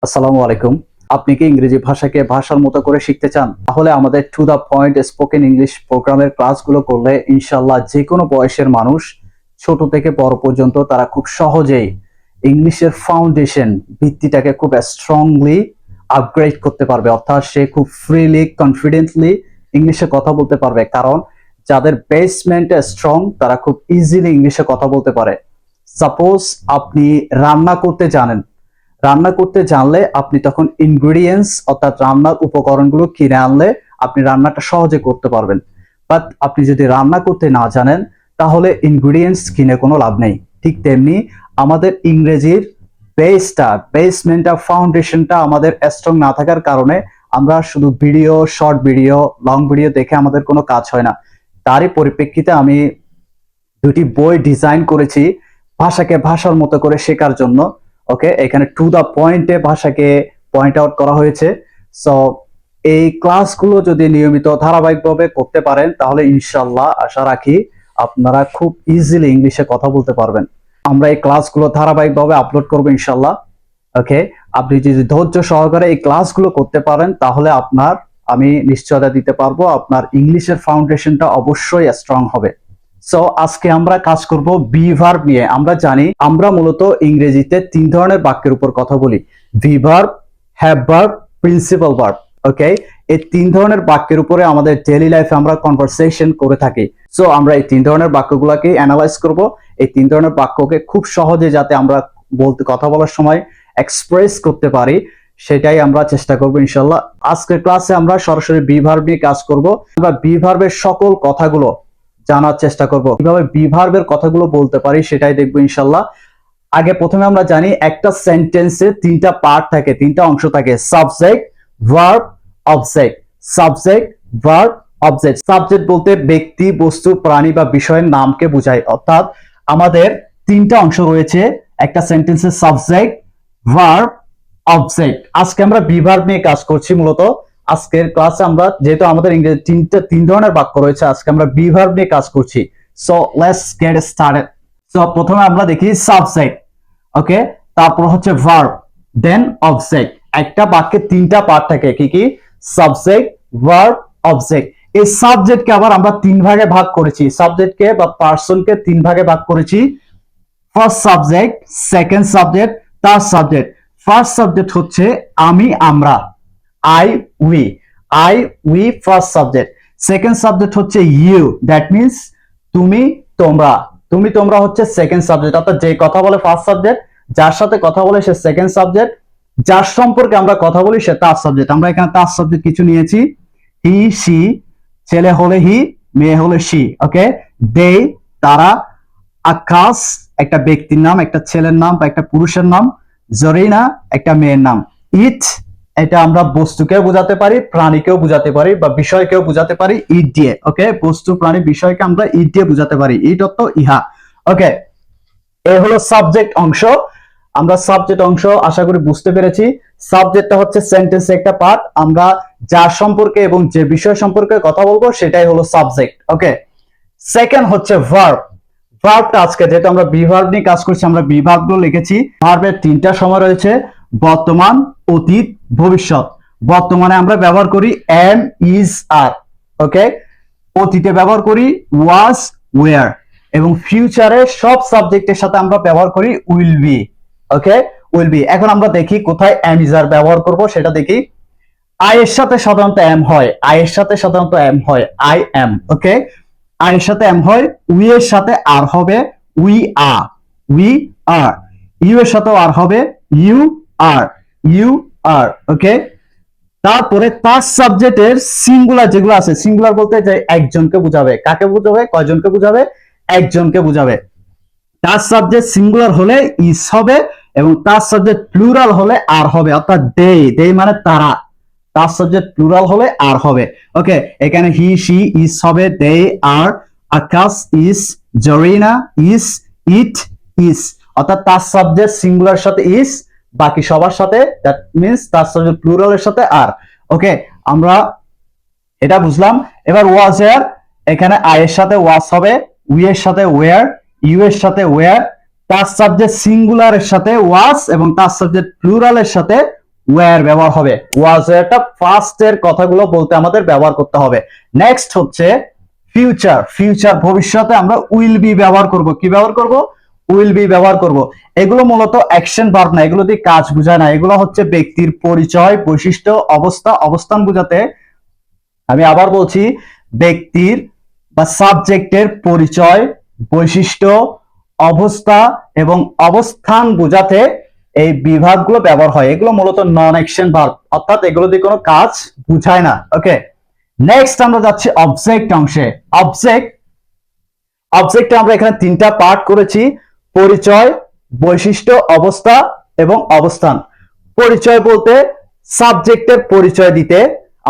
আসসালামু আলাইকুম। আপনি কি ইংরেজি ভাষাকে ভাষার মতো করে শিখতে চান? তাহলে আমাদের to the point spoken English প্রোগ্রামের ক্লাসগুলো করলে ইনশাল্লাহ যে কোনো বয়সের মানুষ ছোট থেকে বড় পর্যন্ত তারা খুব সহজেই ইংলিশের ফাউন্ডেশন ভিত্তিটাকে খুব স্ট্রংলি আপগ্রেড করতে পারবে। অর্থাৎ সে খুব ফ্রিলি কনফিডেন্টলি ইংলিশে কথা বলতে পারবে, কারণ যাদের বেসমেন্টে স্ট্রং তারা খুব ইজিলি ইংলিশে কথা বলতে পারে। সাপোজ আপনি রান্না করতে জানেন, রান্না করতে জানলে আপনি তখন ইনগ্রেডিয়েন্টস অর্থাৎ রান্নার উপকরণগুলো কিনে আনলে আপনি রান্নাটা সহজে করতে পারবেন। বাট আপনি যদি রান্না করতে না জানেন তাহলে ইনগ্রেডিয়েন্টস কিনে কোনো লাভ নেই। ঠিক তেমনি আমাদের ইংরেজির বেসমেন্টটা ফাউন্ডেশনটা আমাদের স্ট্রং না থাকার কারণে আমরা শুধু video, short video, long video দেখে আমাদের কোনো কাজ হয় না। তারই পরিপ্রেক্ষিতে আমি দুটি বই ডিজাইন করেছি ভাষাকে ভাষার মতো করে শেখার জন্য। ওকে, এখানে টু দা পয়েন্টে ভাষাকে পয়েন্ট আউট করা হয়েছে। সো এই ক্লাসগুলো যদি নিয়মিত ধারাবাহিকভাবে করতে পারেন তাহলে ইনশাল্লাহ আশা রাখি আপনারা খুব ইজিলি ইংলিশে কথা বলতে পারবেন। আমরা এই ক্লাসগুলো ধারাবাহিকভাবে আপলোড করবো ইনশাল্লাহ। ওকে, আপনি যদি ধৈর্য সহকারে এই ক্লাসগুলো করতে পারেন তাহলে আমি নিশ্চয়তা দিতে পারবো আপনার ইংলিশের ফাউন্ডেশনটা অবশ্যই স্ট্রং হবে। সো আজকে আমরা কাজ করব বি ভার্ব নিয়ে। আমরা জানি আমরা মূলত ইংরেজিতে তিন ধরনের বাক্যের উপর কথা বলি: be verb, have verb, principal verb. Okay, এই তিন ধরনের বাক্যের উপরে আমাদের ডেইলি লাইফে আমরা কনভারসেশন করে থাকি। সো আমরা এই তিন ধরনের বাক্যগুলোকে অ্যানালাইজ করব। এই তিন ধরনের বাক্যকে খুব সহজে যাতে আমরা কথা বলার সময় এক্সপ্রেস করতে পারি সেটাই আমরা চেষ্টা করব ইনশাল্লাহ। আজকের ক্লাসে আমরা সরাসরি বি ভার্ব নিয়ে কাজ করব। আমরা বি ভার্বের সকল কথাগুলো জানার চেষ্টা করব, কিভাবে বি ভার্বের কথাগুলো বলতে পারি সেটাই দেখবো ইনশাল্লাহ। আগে প্রথমে আমরা জানি একটা সেন্টেন্সে তিনটা পার্ট থাকে, তিনটা অংশ থাকে: subject, verb, object. Subject, verb, object. Subject বলতে ব্যক্তি, বস্তু, প্রাণী বা বিষয়ের নামকে বোঝায়। অর্থাৎ আমাদের তিনটা অংশ রয়েছে একটা সেন্টেন্সে: সাবজেক্ট, ভার্ব, অবজেক্ট। আজকে আমরা বি ভার্ব নিয়ে কাজ করছি মূলত। আজকের ক্লাসে আমরা যেহেতু আমাদের ইংরেজি তিন ধরনের বাক্য রয়েছে, আজকে আমরা বি ভার্ব নিয়ে কাজ করছি। So let's get started. So প্রথমে আমরা দেখি সাবজেক্ট। ওকে, তারপর হচ্ছে ভার্ব, দেন অবজেক্ট। একটা বাক্যে তিনটা পার্ট থাকে, কি কি? Subject, verb, object. এই সাবজেক্টকে আবার আমরা তিন ভাগে ভাগ করেছি। সাবজেক্টকে বা পার্সনকে তিন ভাগে ভাগ করেছি: first subject, second subject, third subject. First subject হচ্ছে আমি, আমরা, I, we first subject. Second subject হচ্ছে ইউ, দ্যাট মিনস তুমি, তোমরা। তোমরা হচ্ছে সেকেন্ড সাবজেক্ট। অর্থাৎ যে কথা বলে ফার্স্ট সাবজেক্ট, যার সাথে কথা বলে সে সেকেন্ড সাবজেক্ট, যার সম্পর্কে আমরা কথা বলি সে থার্ড সাবজেক্ট। আমরা এখানে থার্ড সাবজেক্ট কিছু নিয়েছি: হি, সি, ছেলে হলে হি, মেয়ে হলে সি। ওকে, দে, তারা। আকাশ একটা ব্যক্তির নাম, একটা ছেলের নাম বা একটা পুরুষের নাম। জরিনা একটা মেয়ের নাম। ইট, এটা আমরা বস্তুকেও বোঝাতে পারি, প্রাণীকেও বোঝাতে পারি বা বিষয়কেও বোঝাতে পারি ইট দিয়ে। ওকে, বস্তু, প্রাণী, বিষয়কে আমরা ইট দিয়ে বোঝাতে পারি। ইট অর্থ ইহা। ওকে, এ হলো সাবজেক্ট অংশ। আমরা সাবজেক্ট অংশ আশা করি বুঝতে পেরেছি। সাবজেক্টটা হচ্ছে সেন্টেন্সে একটা পার্ট। আমরা যার সম্পর্কে এবং যে বিষয় সম্পর্কে কথা বলবো সেটাই হলো সাবজেক্ট। ওকে, সেকেন্ড হচ্ছে ভার্ব। ভার্বটা আজকে যেহেতু আমরা বি ভার্ব নিয়ে কাজ করছি, আমরা বি ভার্বগুলো লিখেছি। ভার্বের তিনটা সময় রয়েছে: বর্তমান, অতীত, ভবিষ্যৎ। বর্তমানে আমরা ব্যবহার করি এম, ইজ, আর। ওকে, অতীতে ব্যবহার করি ওয়াজ, ওয়ার, এবং ফিউচারে সব সাবজেক্টের সাথে আমরা ব্যবহার করি will be. Okay, will be. এখন আমরা দেখি কোথায় এম, ইজ, আর ব্যবহার করব সেটা দেখি। আই এর সাথে সাধারণত এম হয়, আই এম। ওকে, আই এর সাথে এম হয়। উই এর সাথে আর হবে উই আর, ইউ এর সাথেও আর হবে ইউ আর। ওকে, তারপরে তার সাবজেক্টের সিঙ্গুলার যেগুলো আছে, সিঙ্গুলার বলতে যে একজনকে বোঝাবে। কাকে বোঝাবে? কয়জনকে বোঝাবে? একজনকে বোঝাবে। তার সাবজেক্ট সিঙ্গুলার হলে ইস হবে এবং তার সাবজেক্ট প্লুরাল হলে আর হবে। অর্থাৎ দে মানে তারা, তার সাবজেক্ট প্লুরাল হলে আর হবে। ওকে, এখানে হি, সি, ইস হবে, দে আর, আকাশ ইস, জরিনা ইস, ইট ইস। অর্থাৎ তার সাবজেক্ট সিঙ্গুলার সাথে ইস, বাকি সবার সাথে, দ্যাট মিন্স তার সাবজেক্ট প্লুরালের সাথে আর। ওকে, আমরা এটা বুঝলাম। এবার ওয়াজ, এর এখানে আই এর সাথে ওয়াজ হবে, উই এর সাথে ওয়ার, ইউ এর সাথে ওয়ার, তার সাবজেক্ট সিঙ্গুলারের সাথে ওয়াজ এবং তার সাবজেক্ট প্লুরালের সাথে ওয়্যার ব্যবহার হবে, ওয়াজ এটা ফার্স্ট এর কথাগুলো বলতে আমাদের ব্যবহার করতে হবে। নেক্সট হচ্ছে ফিউচার, ফিউচার ভবিষ্যতে আমরা উইল বি ব্যবহার করব। কি ব্যবহার করব? উইল বি ব্যবহার করব। এগুলো মূলত অ্যাকশন ভার্ব না, এগুলো দিয়ে কাজ বোঝায় না, এগুলো হচ্ছে ব্যক্তির পরিচয়, বৈশিষ্ট্য, অবস্থা, অবস্থান বোঝাতে। আমি আবার বলছি, ব্যক্তির বা সাবজেক্টের পরিচয়, বৈশিষ্ট্য, অবস্থা এবং অবস্থান বোঝাতে এই বিভাগগুলো ব্যবহার হয়। এগুলো মূলত নন অ্যাকশন ভার্ব, অর্থাৎ এগুলো দিয়ে কোনো কাজ বোঝায় না। ওকে, নেক্সট আমরা যাচ্ছি অবজেক্ট অংশে। অবজেক্ট, অবজেক্টে আমরা এখানে তিনটা পার্ট করেছি, পরিচয়, বৈশিষ্ট্য, অবস্থা এবং অবস্থান। পরিচয় বলতে সাবজেক্টের পরিচয় দিতে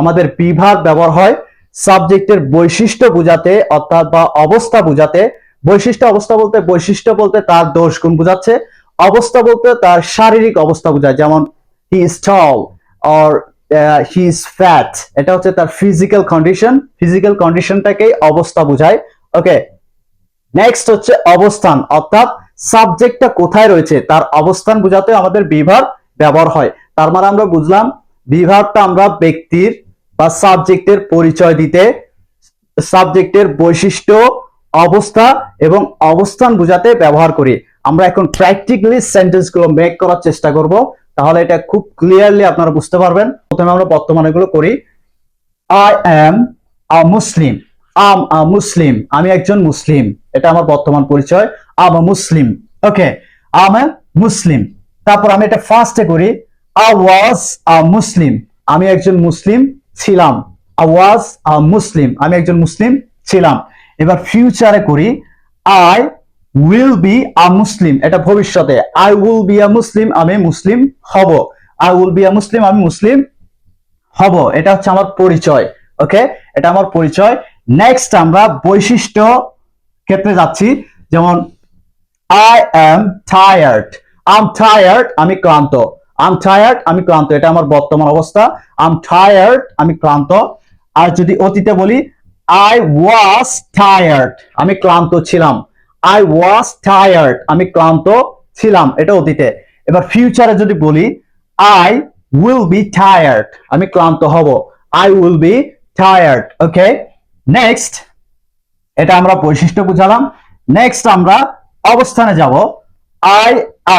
আমাদের বিভাগ ব্যবহার হয়। সাবজেক্টের বৈশিষ্ট্য বোঝাতে অর্থাৎ বা অবস্থা বোঝাতে, বৈশিষ্ট্য অবস্থা বলতে, বৈশিষ্ট্য বলতে তার দোষ গুণ বোঝাচ্ছে, অবস্থা বলতে তার শারীরিক অবস্থা বোঝায়, যেমন he is tall or he is fat, এটা হচ্ছে তার ফিজিক্যাল কন্ডিশন, ফিজিক্যাল কন্ডিশনটাকেই অবস্থা বোঝায়। ওকে, নেক্সট হচ্ছে অবস্থান, অর্থাৎ সাবজেক্টটা কোথায় রয়েছে তার অবস্থান বোঝাতে আমাদের বিভাগ ব্যবহার হয়। তার মানে আমরা বুঝলাম বিভাগটা আমরা ব্যক্তির বা সাবজেক্টের পরিচয় দিতে, সাবজেক্টের বৈশিষ্ট্য, অবস্থা এবং অবস্থান বোঝাতে ব্যবহার করি। আমরা এখন প্র্যাকটিক্যালি সেন্টেন্স গুলো মেক করার চেষ্টা করব, তাহলে এটা খুব ক্লিয়ারলি আপনারা বুঝতে পারবেন। প্রথমে আমরা বর্তমানে গুলো করি। আই এম আ মুসলিম, আম আ মুসলিম, আমি একজন মুসলিম, এটা আমার বর্তমান পরিচয়, আম আ মুসলিম। ওকে, আম এ মুসলিম। তারপর আমি এটা ফার্স্টে করি, আই ওয়াজ আ মুসলিম, আমি একজন মুসলিম ছিলাম, আই ওয়াজ আ মুসলিম, আমি একজন মুসলিম ছিলাম। এবার ফিউচারে করি, আই উইল বি আ মুসলিম, এটা ভবিষ্যতে, আই উইল বি আ মুসলিম, আমি মুসলিম হব, আই উইল বি আ মুসলিম, আমি মুসলিম হব, এটা হচ্ছে আমার পরিচয়। ওকে, এটা আমার পরিচয়। নেক্সট আমরা বৈশিষ্ট্য ক্ষেত্রে যাচ্ছি, যেমন I am tired, I'm tired, আমি ক্লান্ত, আম টায়ার্ড, আমি ক্লান্ত, এটা আমার বর্তমান অবস্থা, আম টায়ার্ড, আমি ক্লান্ত। আর যদি অতীতে বলি, আই ওয়াজ টায়ার্ড, আমি ক্লান্ত ছিলাম, আই ওয়াজ টায়ার্ড, আমি ক্লান্ত ছিলাম, এটা অতীতে। এবার ফিউচারে যদি বলি, আই উইল বি টায়ার্ড, আমি ক্লান্ত হব, I will be tired. Okay, next, এটা আমরা বৈশিষ্ট্য বুঝালাম। নেক্সট আমরা অবস্থানে যাব, I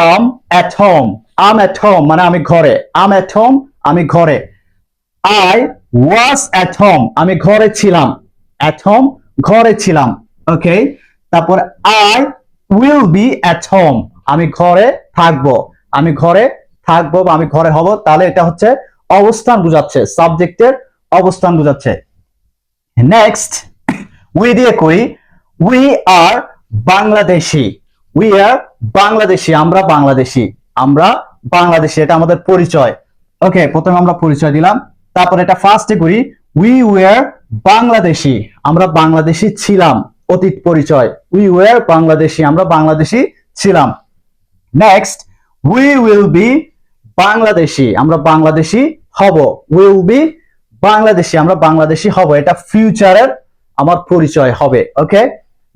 am at home, I'm at home মানে আমি ঘরে, আম এট হোম, আমি ঘরে, আই ওয়াজ এট হোম, আমি ঘরে ছিলাম, এট হোম, ঘরে ছিলাম। ওকে, তারপর I will be at home, আমি ঘরে থাকবো, আমি ঘরে থাকবো বা আমি ঘরে হব, তাহলে এটা হচ্ছে অবস্থান বোঝাচ্ছে, সাবজেক্টের অবস্থান বোঝাচ্ছে। নেক্সট উই দিয়ে করি, we are Bangladeshi, we are Bangladeshi, আমরা বাংলাদেশি, আমরা বাংলাদেশি, এটা আমাদের পরিচয়। ওকে, প্রথমে আমরা পরিচয় দিলাম, তারপর এটা ফার্স্টে করি, উই ওয়ার বাংলাদেশি, আমরা বাংলাদেশি ছিলাম, অতীত পরিচয়, উই ওয়ার বাংলাদেশি, আমরা বাংলাদেশি ছিলাম। Next, we will be Bangladeshi, আমরা বাংলাদেশি হব, উইল বি বাংলাদেশি, আমরা বাংলাদেশি হব, এটা ফিউচারের আমার পরিচয় হবে। ওকে,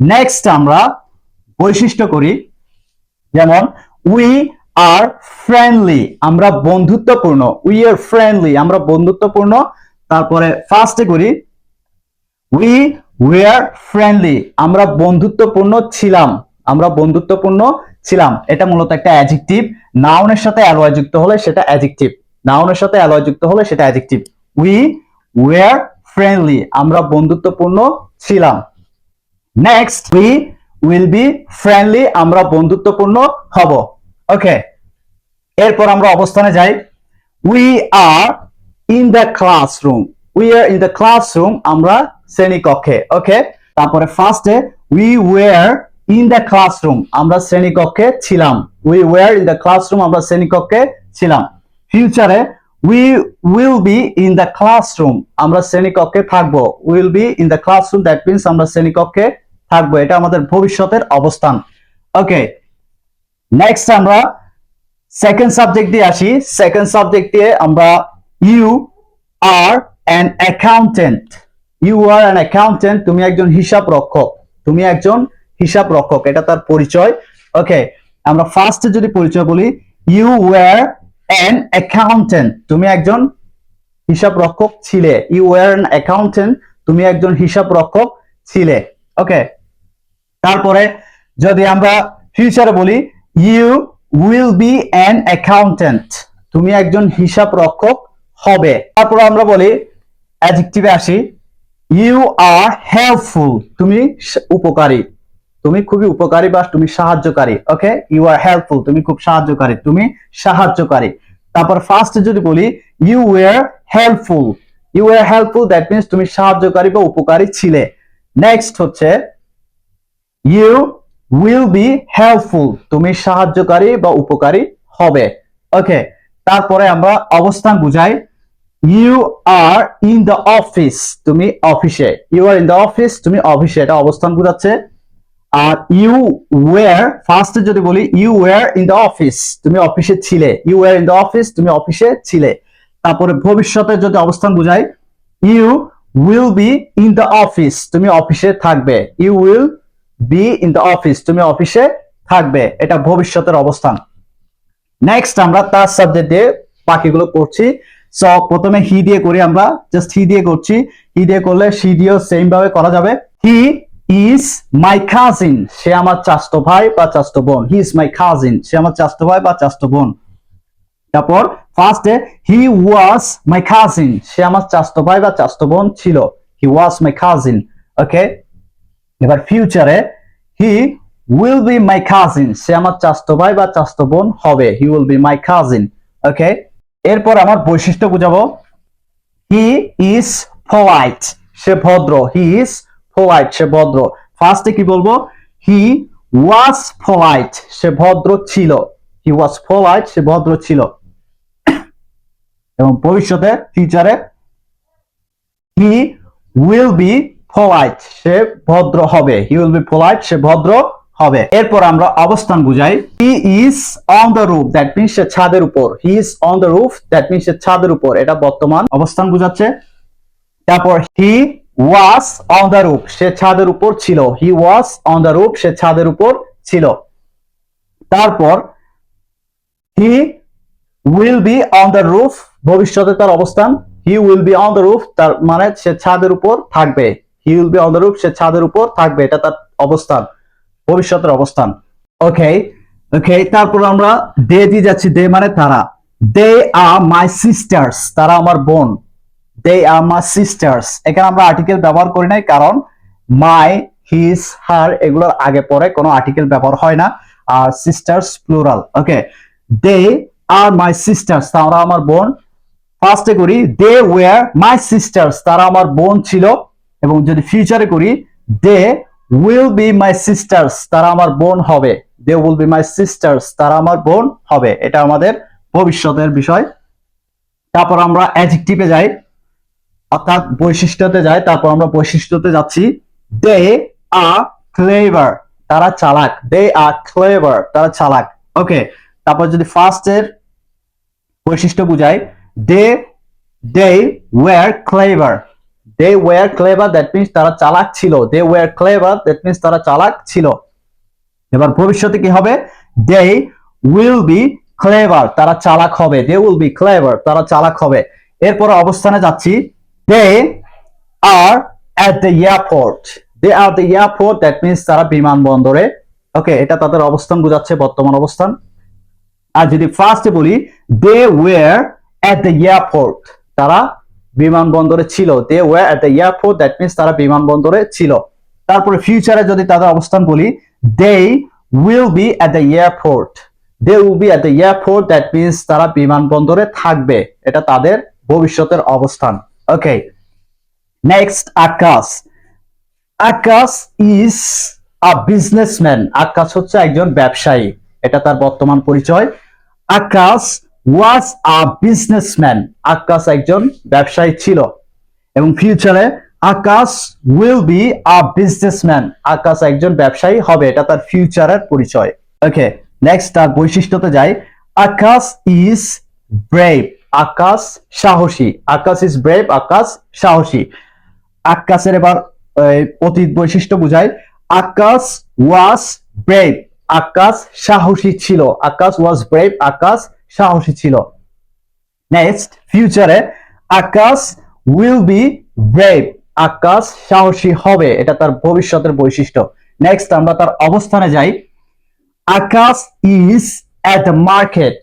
নেক্সট আমরা বৈশিষ্ট্য করি, যেমন উই আর ফ্রেন্ডলি, আমরা বন্ধুত্বপূর্ণ, উই আর ফ্রেন্ডলি, আমরা বন্ধুত্বপূর্ণ। তারপরে ফার্স্টে করি, উই ওয়ার ফ্রেন্ডলি, আমরা বন্ধুত্বপূর্ণ ছিলাম, আমরা বন্ধুত্বপূর্ণ ছিলাম, এটা মূলত একটা অ্যাডজেক্টিভ, নাউনের সাথে অ্যালয় যুক্ত হলে সেটা অ্যাডজেক্টিভ, নাউনের সাথে অ্যালয় যুক্ত হলে সেটা অ্যাডজেক্টিভ। উই ওয়ার ফ্রেন্ডলি, আমরা বন্ধুত্বপূর্ণ ছিলাম। Next, we will be friendly, আমরা বন্ধুত্বপূর্ণ হব। ওকে, এরপর আমরা অবস্থানে যাই, we are in the classroom, we are in the classroom, আমরা শ্রেণীকক্ষে। ওকে, তারপরে ফার্স্টে we were in the classroom, আমরা শ্রেণীকক্ষে ছিলাম, we were in the classroom, আমরা শ্রেণীকক্ষে ছিলাম। ফিউচারে we will be in the classroom, আমরা শ্রেণীকক্ষে থাকবো, will be in the classroom, that means আমরা শ্রেণীকক্ষে থাকবো, এটা আমাদের ভবিষ্যতের অবস্থান। ওকে, নেক্সট আমরা সেকেন্ড সাবজেক্ট দিয়ে আসি। সেকেন্ড সাবজেক্ট দিয়ে আমরা you are an accountant, you are an accountant, তুমি একজন হিসাব রক্ষক, তুমি একজন হিসাব রক্ষক, এটা তার পরিচয়। ওকে, আমরা ফার্স্টে যদি পরিচয় বলি, ইউ ওয়ার অ্যান অ্যাকাউন্টেন্ট, তুমি একজন হিসাব রক্ষক ছিলে। ইউ ওয়ার অ্যান অ্যাকাউন্টেন্ট, তুমি একজন হিসাব রক্ষক ছিলে। ওকে, তারপরে যদি আমরা ফিউচারে বলি you will be an accountant, তুমি একজন হিসাব রক্ষক হবে। তারপর আমরা বলি অ্যাডজেক্টিভে আসি, ইউ আর হেল্পফুল, তুমি উপকারী, তুমি খুবই উপকারী বা তুমি সাহায্যকারী। ওকে, ইউ আর হেল্পফুল, তুমি খুব সাহায্যকারী, তুমি সাহায্যকারী। তারপর ফার্স্টে যদি বলি you were helpful, you were helpful, that means তুমি সাহায্যকারী বা উপকারী ছিলে। নেক্সট হচ্ছে ইউ উইল বি হেল্পফুল, তুমি সাহায্যকারী বা উপকারী হবে। ওকে, তারপরে আমরা অবস্থান বুঝাই, you are in the office, তুমি অফিসে, you are in the office, তুমি অফিসে, এটা অবস্থান বোঝাচ্ছে। আর ইউ ওয়ার, ফার্স্টে যদি বলি you were in the office, তুমি অফিসে ছিলে, you were in the office, তুমি অফিসে ছিলে। তারপরে ভবিষ্যতে যদি অবস্থান বুঝাই, you will be in the office, তুমি অফিসে থাকবে, you will be in the office, তুমি অফিসে থাকবে, এটা ভবিষ্যতের অবস্থান। নেক্সট আমরা তার সাবজেক্ট দিয়ে বাকিগুলো করছি। সো প্রথমে হি দিয়ে করি, আমরা জাস্ট হি দিয়ে করছি। হি দিয়ে করলে সি দিয়েও সেম ভাবে করা যাবে। হি ইজ মাই কাজিন, সে আমার চাচতো ভাই বা চাচতো বোন। হি ইজ মাই কাজিন, সে আমার চাচতো ভাই বা চাচতো বোন। তারপর ফার্স্টে হি ওয়াজ মাই কাজিন, সে আমার চাচতো ভাই বা চাচতো বোন ছিল। He was my cousin. Okay, এবার ফিউচারে he will be my cousin, সে আমার চাচতো ভাই বা চাচতো বোন হবে। He will be my cousin. Okay, এরপর আমার বৈশিষ্ট্য বুঝাবো। হি ইজ পোলাইট, সে ভদ্র। হি ইজ পোলাইট, সে ভদ্র। ফার্স্টে কি বলবো, হি ওয়াজ পোলাইট, সে ভদ্র ছিল। হি ওয়াজ পোলাইট, সে ভদ্র ছিল। এবং ভবিষ্যতে ফিউচারে হি উইল বি পোলাইট, সে ভদ্র হবে। হি উইল বি পোলাইট, সে ভদ্র হবে। এরপর আমরা অবস্থান বুঝাই, he is on the roof, that means সে ছাদের উপর। He is on the roof, that means সে ছাদের উপর, এটা বর্তমান অবস্থান বুঝাচ্ছে। তারপর he was on the roof, সে ছাদের উপর ছিল। He was on the roof, সে ছাদের উপর ছিল। তারপর he will be on the roof, ভবিষ্যতে তার অবস্থান। He will be on the roof, তার মানে সে ছাদের উপর থাকবে। He will be on the roof, সে ছাদের উপর থাকবে, এটা তার অবস্থান, ভবিষ্যতের অবস্থান। ওকে, ওকে, তারপর আমরা দে দিয়ে যাচ্ছি। দে মানে তারা। দে আর মাই সিস্টার্স, তারা আমার বোন। দে আর মাই সিস্টার্স, এখানে আমরা আর্টিকেল ব্যবহার করি নাই, কারণ মাই, হিজ, হার এগুলোর আগে পরে কোনো আর্টিকেল ব্যবহার হয় না। আর সিস্টার্স প্লুরাল। ওকে, দে আর মাই সিস্টার্স, তারা আমার বোন। ফার্স্টে করি দে ওয়ার মাই সিস্টার্স, তারা আমার বোন ছিল। এবং যদি ফিউচারে করি they will be my sisters, তারা আমার বোন হবে। They will be my sisters, তারা আমার বোন হবে, এটা আমাদের ভবিষ্যতের বিষয়। তারপর আমরা অ্যাডজেক্টিভে যাই, অর্থাৎ বৈশিষ্ট্যতে যাই। তারপর আমরা বৈশিষ্ট্যতে যাচ্ছি। দে আর ক্লেভার, তারা চালাক। দে আর ক্লেভার, তারা চালাক। ওকে, তারপর যদি ফার্স্টের বৈশিষ্ট্য বুঝাই, they they were clever, they were clever, that means তারা চালাক ছিল। They were clever, that means তারা চালাক ছিল। এবার ভবিষ্যতে কি হবে, দে উইল বি ক্লেভার, তারা চালাক হবে। দে উইল বি ক্লেভার, তারা চালাক হবে। এরপর অবস্থানে যাচ্ছি। They are at the airport, they are the airport, that means তারা বিমানবন্দরে। ওকে, এটা তাদের অবস্থান বোঝাচ্ছে, বর্তমান অবস্থান। আর যদি ফার্স্টে বলি they were at the airport, তারা বিমানবন্দরে ছিল। They were at the airport, that means তারা বিমানবন্দরে ছিল। তারপরে ফিউচারে যদি তাদের অবস্থান বলি, they will be at the airport, they will be at the airport, that means তারা বিমানবন্দরে থাকবে, এটা তাদের ভবিষ্যতের অবস্থান। Okay, next Akash. Akash is a businessman, Akash হচ্ছে একজন ব্যবসায়ী, এটা তার বর্তমান পরিচয়। আকাশ ওয়াজ আ বিজনেসম্যান, আকাশ একজন ব্যবসায়ী ছিল। এবং ফিউচারে আকাশ উইল বি আ বিজনেসম্যান, আকাশ একজন ব্যবসায়ী হবে, এটা তার ফিউচারের পরিচয়। ওকে, নেক্সট তার বৈশিষ্ট্যতে যাই। আকাশ ইজ ব্রেভ, আকাশ সাহসী। আকাশ ইজ ব্রেভ, আকাশ সাহসী। আকাশের এবার অতীত বৈশিষ্ট্য বুঝায়। আকাশ ওয়াজ ব্রেভ, আকাশ সাহসী ছিল। আকাশ ওয়াজ ব্রেভ, আকাশ সাহসী ছিল। নেক্সট ফিউচারে আকাশ উইল বি ব্রেভ, আকাশ সাহসী হবে, এটা তার ভবিষ্যতের বৈশিষ্ট্য। নেক্সট আমরা তার অবস্থানে যাই। আকাশ ইজ এট দ্য মার্কেট,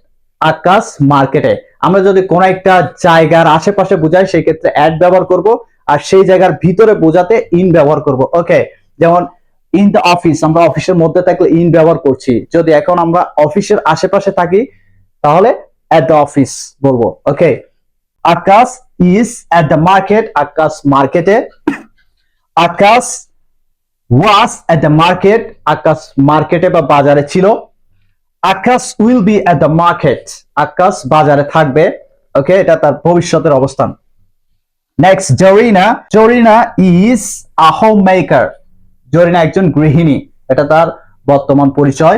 আকাশ মার্কেটে। আমরা যদি কোন একটা জায়গার আশেপাশে বোঝাই সেই ক্ষেত্রে অ্যাট ব্যবহার করব, আর সেই জায়গার ভিতরে বোঝাতে ইন ব্যবহার করব। ওকে, যেমন ইন দ্য অফিস, আমরা অফিসের মধ্যে থাকলে ইন ব্যবহার করছি। যদি এখন আমরা অফিসের আশেপাশে থাকি তাহলে এট দ্য অফিস বলবো। ওকে, আকাশ ইজ এট দ্য মার্কেট, আকাশ মার্কেটে। আকাশ ওয়াজ এট দ্য মার্কেট, আকাশ মার্কেটে বা বাজারে ছিল। Akash will be at the market, Akash বাজারে থাকবে। ওকে, এটা তার ভবিষ্যতের অবস্থান। Next Zarina, Zarina is a homemaker, Zarina একজন গৃহিণী, এটা তার বর্তমান পরিচয়।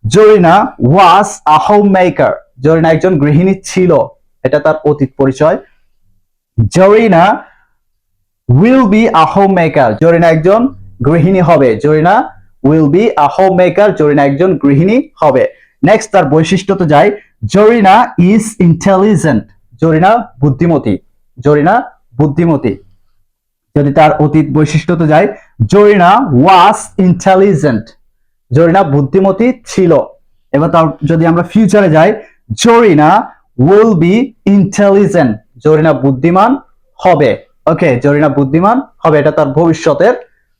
Zarina was a homemaker, Zarina একজন গৃহিণী ছিল, এটা তার অতীত পরিচয়। Zarina will be a homemaker, Zarina একজন গৃহিণী হবে। Zarina will be a homemaker, Zarina একজন গৃহিণী হবে। নেক্সট তার বৈশিষ্ট্যতে যাই। জরিনা ইজ ইন্টেলিজেন্ট, জরিনা বুদ্ধিমতী, জরিনা বুদ্ধিমতী। যদি তার অতীত বৈশিষ্ট্যতে যাই, জরিনা ওয়াজ ইন্টেলিজেন্ট, জরিনা বুদ্ধিমতী ছিল। এবার তার যদি আমরা ফিউচারে যাই, Zarina will be intelligent, Zarina বুদ্ধিমান হবে। ওকে, জরিনা বুদ্ধিমান হবে, এটা তার ভবিষ্যতের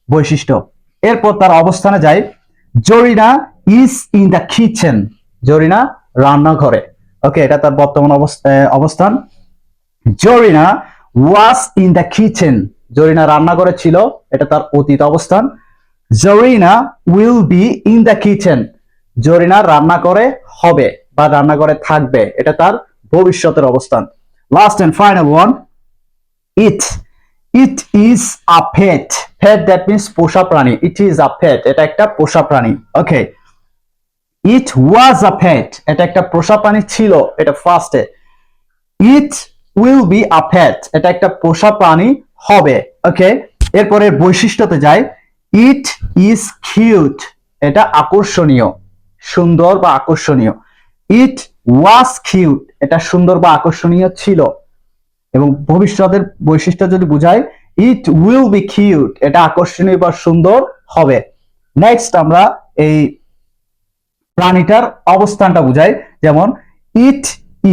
বৈশিষ্ট্য। এরপর তার অবস্থানে যাই। Zarina is in the kitchen, Zarina রান্নাঘরে। ওকে, এটা তার বর্তমান অবস্থান। Zarina was in the kitchen, Zarina রান্নাঘরে ছিল, এটা তার অতীত অবস্থান। Zarina will be in the kitchen, Zarina রান্না করে হবে বা রান্না করে থাকবে, এটা তার ভবিষ্যতের অবস্থান। Last and final one, it, it is a pet, pet that means পোষা প্রাণী। ইট ইজ আ পেট, এটা একটা পোষা প্রাণী। ওকে, ইট ওয়াজ আ পেট, এটা একটা পোষা প্রাণী ছিল, এটা ফার্স্টে। ইট উইল বি আ পেট, এটা একটা পোষা প্রাণী হবে। ওকে, এরপরে বৈশিষ্ট্যতে যাই। ইট ইজ কিউট, এটা আকর্ষণীয়, সুন্দর বা আকর্ষণীয়। ইট ওয়াজ কিউট, এটা সুন্দর বা আকর্ষণীয় ছিল। এবং ভবিষ্যতের বৈশিষ্ট্য যদি বুঝাই, ইট উইল বি কিউট, এটা আকর্ষণীয় বা সুন্দর হবে। নেক্সট আমরা এই প্রাণীটার অবস্থানটা বুঝাই, যেমন it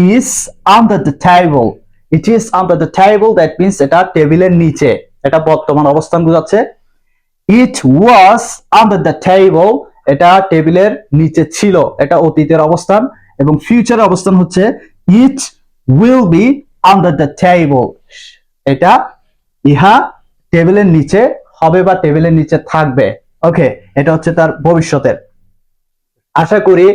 is under the table, it is under the table that means এটা টেবিলের নিচে, এটা বর্তমান অবস্থান বোঝাচ্ছে। ইট ওয়াজ আন্ডার দ্য টেবল, এটা টেবিলের নিচে ছিল, এটা অতীতের অবস্থান। এবং ফিউচারের অবস্থান হচ্ছে it will be under the table, এটা ইহা টেবিলের নিচে হবে বা টেবিলের নিচে থাকবে। ওকে, এটা হচ্ছে তার ভবিষ্যতের। আশা করি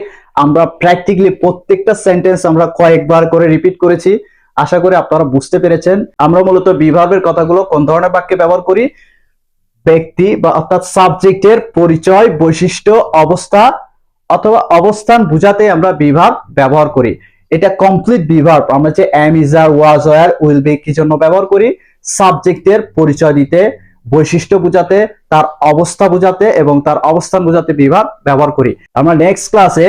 আমরা প্র্যাকটিক্যালি প্রত্যেকটা সেন্টেন্স আমরা কয়েকবার করে রিপিট করেছি। আশা করি আপনারা বুঝতে পেরেছেন। আমরা মূলত বিভার্বের কথাগুলো কোন ধরনের বাক্যে ব্যবহার করি, ব্যক্তি বা অর্থাৎ সাবজেক্টের পরিচয়, বৈশিষ্ট্য, অবস্থা অথবা অবস্থান বুঝাতে আমরা বিভার্ব ব্যবহার করি। এটা কমপ্লিট বিভার্ব আমরা যে am, is, are, was, were, will be কি জন্য ব্যবহার করি, সাবজেক্টের পরিচয় দিতে, বৈশিষ্ট্য বুঝাতে, তার অবস্থা বুঝাতে এবং তার অবস্থান বুঝাতে বিভার্ব ব্যবহার করি। আমরা নেক্সট ক্লাসে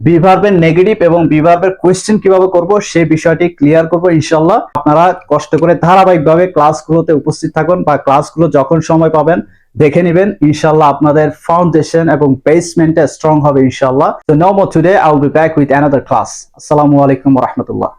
বিভার্বের নেগেটিভ এবং বিভার্বের কোয়েশ্চেন কিভাবে করব সেই বিষয়টি ক্লিয়ার করব ইনশাআল্লাহ। আপনারা কষ্ট করে ধারাবাহিকভাবে ক্লাসগুলোতে উপস্থিত থাকুন বা ক্লাসগুলো যখন সময় পাবেন দেখে নেবেন। ইনশাআল্লাহ আপনাদের ফাউন্ডেশন এবং বেসমেন্টটা স্ট্রং হবে ইনশাআল্লাহ। So no more today, I will be back with another class. Assalamu alaikum wa rahmatullah.